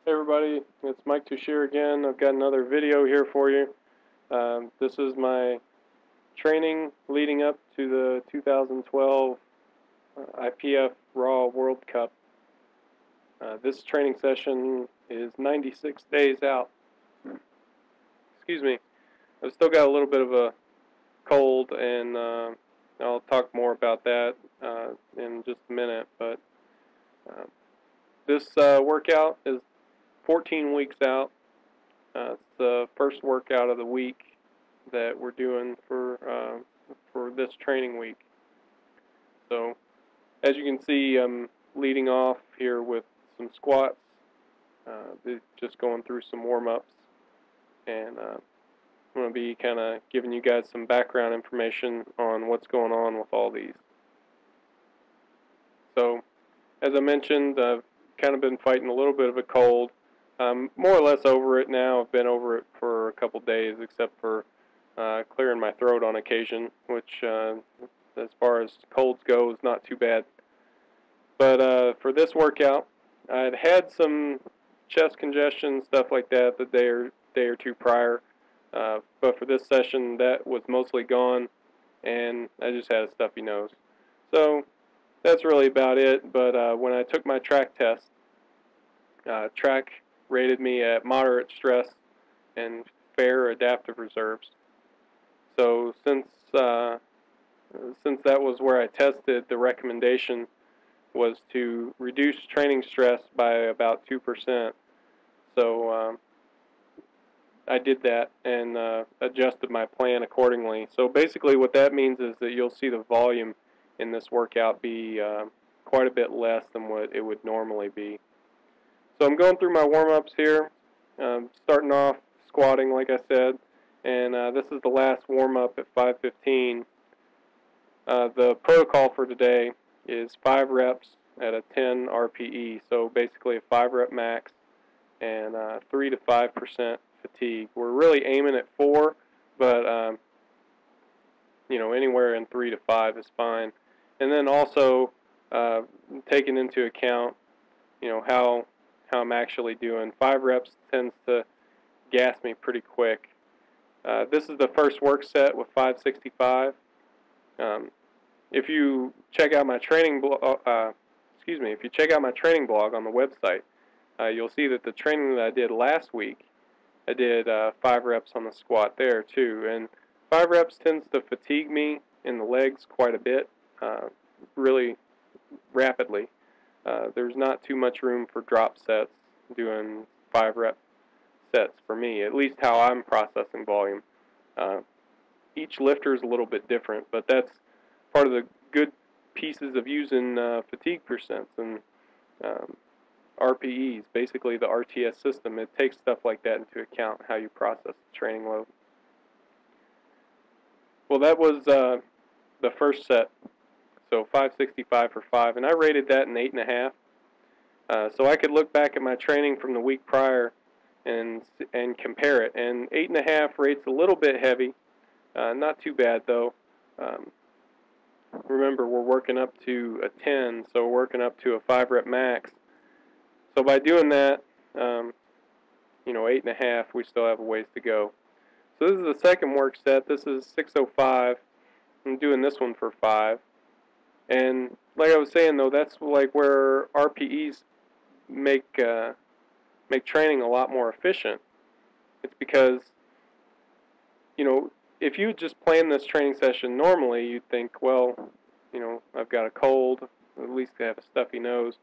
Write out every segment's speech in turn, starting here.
Hey everybody, it's Mike Tushir again. I've got another video here for you. This is my training leading up to the 2012 IPF Raw World Cup. This training session is 96 days out. Excuse me. I've still got a little bit of a cold, and I'll talk more about that in just a minute. But uh, this workout is 14 weeks out. It's the first workout of the week that we're doing for this training week. So, as you can see, I'm leading off here with some squats, just going through some warm-ups, and I'm going to be kind of giving you guys some background information on what's going on with all these. So, as I mentioned, I've kind of been fighting a little bit of a cold. I'm more or less over it now. I've been over it for a couple days, except for clearing my throat on occasion, which, as far as colds go, is not too bad. But for this workout, I'd had some chest congestion, stuff like that, the day or two prior. But for this session, that was mostly gone, and I just had a stuffy nose. So that's really about it. But when I took my track test, track rated me at moderate stress and fair adaptive reserves. So since that was where I tested, the recommendation was to reduce training stress by about 2%. So I did that and adjusted my plan accordingly. So basically what that means is that you'll see the volume in this workout be quite a bit less than what it would normally be. So I'm going through my warm-ups here, starting off squatting like I said, and this is the last warm-up at 5:15. The protocol for today is 5 reps at a 10 RPE, so basically a 5 rep max and 3 to 5% fatigue. We're really aiming at 4, but anywhere in 3 to 5 is fine. And then also taking into account how I'm actually doing. 5 reps tends to gas me pretty quick. This is the first work set with 565. If you check out my training if you check out my training blog on the website, you'll see that the training that I did last week, I did 5 reps on the squat there too. And 5 reps tends to fatigue me in the legs quite a bit, really rapidly. There's not too much room for drop sets doing 5 rep sets for me, at least how I'm processing volume. Each lifter is a little bit different, but that's part of the good pieces of using fatigue percents and RPEs, basically the RTS system. It takes stuff like that into account, how you process the training load. Well, that was the first set, so 565 for 5, and I rated that an 8.5. So I could look back at my training from the week prior and compare it. And 8.5 rates a little bit heavy, not too bad though. Remember, we're working up to a 10, so we're working up to a 5 rep max. So by doing that, 8.5, we still have a ways to go. So this is the second work set. This is 605. I'm doing this one for 5. And like I was saying though, that's like where RPEs make training a lot more efficient. It's because, if you just plan this training session normally, you'd think, well, I've got a cold, at least I have a stuffy nose.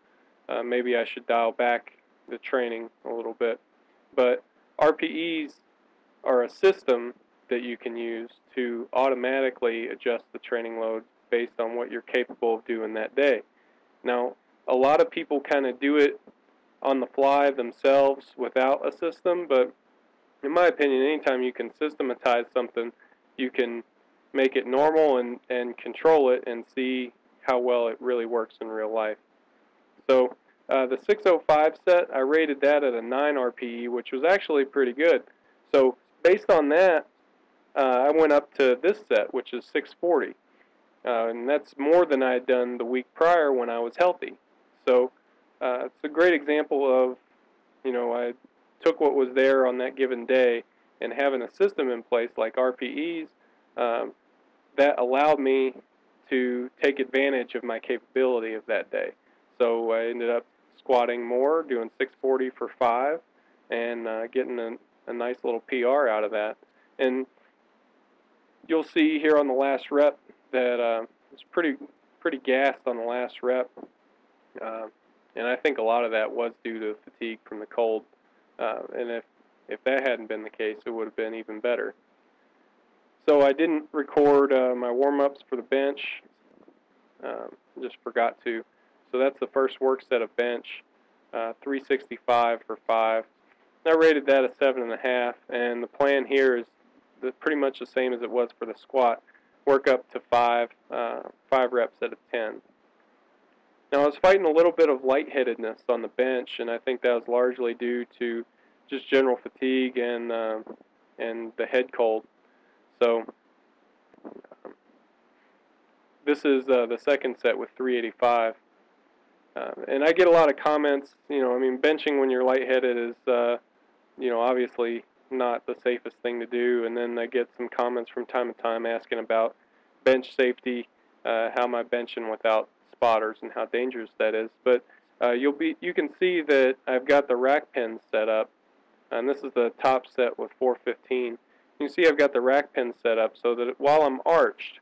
Maybe I should dial back the training a little bit. But RPEs are a system that you can use to automatically adjust the training load based on what you're capable of doing that day. Now, a lot of people kind of do it on the fly themselves without a system, but in my opinion, anytime you can systematize something, you can make it normal and control it and see how well it really works in real life. So the 605 set, I rated that at a 9 RPE, which was actually pretty good. So based on that, I went up to this set, which is 640. And that's more than I had done the week prior when I was healthy. So it's a great example of, I took what was there on that given day, and having a system in place like RPEs, that allowed me to take advantage of my capability of that day. So I ended up squatting more, doing 640 for 5, and getting a nice little PR out of that. And you'll see here on the last rep that it's pretty gassed on the last rep, and I think a lot of that was due to fatigue from the cold. And if that hadn't been the case, it would have been even better. So I didn't record my warm-ups for the bench. Just forgot to. So that's the first work set of bench, 365 for 5. I rated that a 7.5, and the plan here is pretty much the same as it was for the squat. Work up to 5 reps at a 10. Now I was fighting a little bit of lightheadedness on the bench, and I think that was largely due to just general fatigue and the head cold. So this is the second set with 385. And I get a lot of comments, benching when you're lightheaded is, obviously not the safest thing to do. And then I get some comments from time to time asking about bench safety, how am I benching without spotters and how dangerous that is. But you can see that I've got the rack pins set up, and this is the top set with 415. You can see I've got the rack pins set up so that while I'm arched,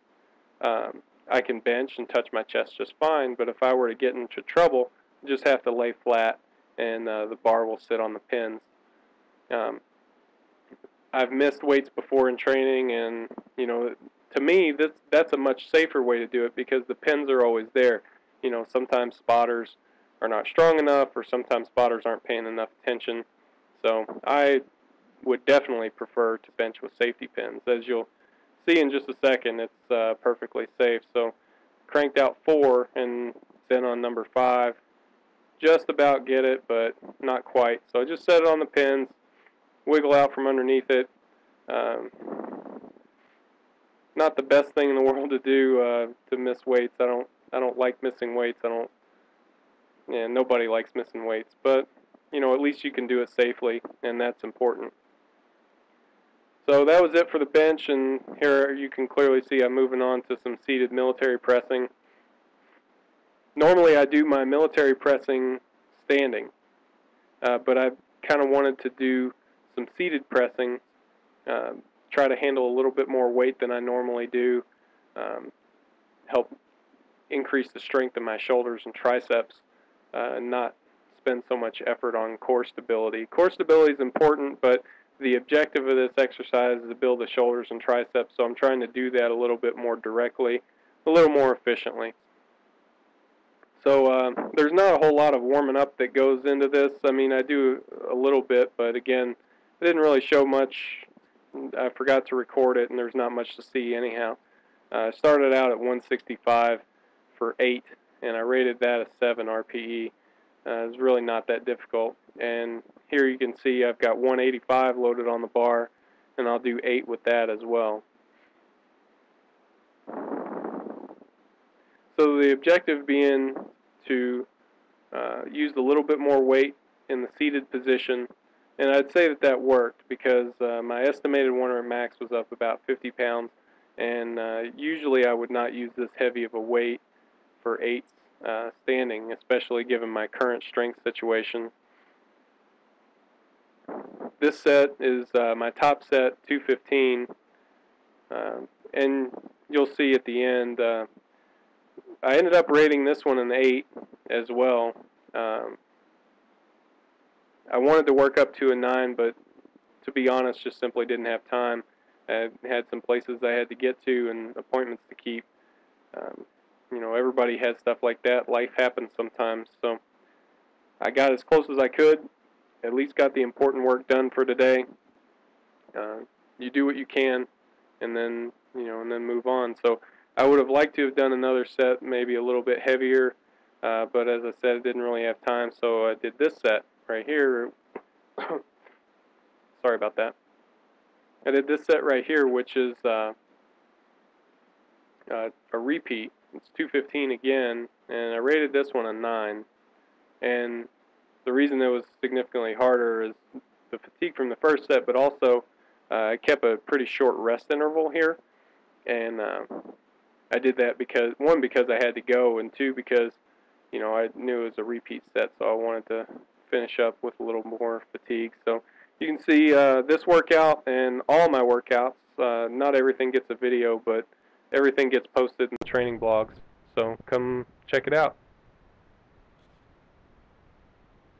I can bench and touch my chest just fine, but if I were to get into trouble, I just have to lay flat and the bar will sit on the pins. I've missed weights before in training, and to me that's a much safer way to do it because the pins are always there. Sometimes spotters are not strong enough, or sometimes spotters aren't paying enough attention. So I would definitely prefer to bench with safety pins. As you'll see in just a second, it's perfectly safe. So cranked out 4, and then on number 5, just about get it, but not quite. So I just set it on the pins, wiggle out from underneath it. Not the best thing in the world to do to miss weights. I don't like missing weights. Nobody likes missing weights, but at least you can do it safely, and that's important. So that was it for the bench, and here you can clearly see I'm moving on to some seated military pressing. Normally I do my military pressing standing, but I kind of wanted to do some seated pressing, try to handle a little bit more weight than I normally do, help increase the strength of my shoulders and triceps, and not spend so much effort on core stability. Core stability is important, but the objective of this exercise is to build the shoulders and triceps, so I'm trying to do that a little bit more directly, a little more efficiently. So there's not a whole lot of warming up that goes into this. I mean, I do a little bit, but again, I didn't really show much. I forgot to record it, and there's not much to see anyhow. I started out at 165 for 8, and I rated that a 7 RPE. It's really not that difficult. And here you can see I've got 185 loaded on the bar, and I'll do 8 with that as well. So the objective being to use a little bit more weight in the seated position, and I'd say that worked because my estimated 1 rep max was up about 50 pounds, and usually I would not use this heavy of a weight for 8 standing, especially given my current strength situation. This set is my top set, 215, and you'll see at the end, I ended up rating this one an 8 as well. I wanted to work up to a 9, but to be honest, just simply didn't have time. I had some places I had to get to and appointments to keep. Everybody has stuff like that. Life happens sometimes. So I got as close as I could, at least got the important work done for today. You do what you can, and then, and then move on. So I would have liked to have done another set, maybe a little bit heavier, but as I said, I didn't really have time, so I did this set right here. Sorry about that. I did this set right here, which is a repeat. It's 215 again, and I rated this one a 9. And the reason it was significantly harder is the fatigue from the first set, but also I kept a pretty short rest interval here, and I did that because, one, because I had to go, and two, because I knew it was a repeat set, so I wanted to finish up with a little more fatigue. So you can see this workout and all my workouts. Not everything gets a video, but everything gets posted in the training blogs. So come check it out.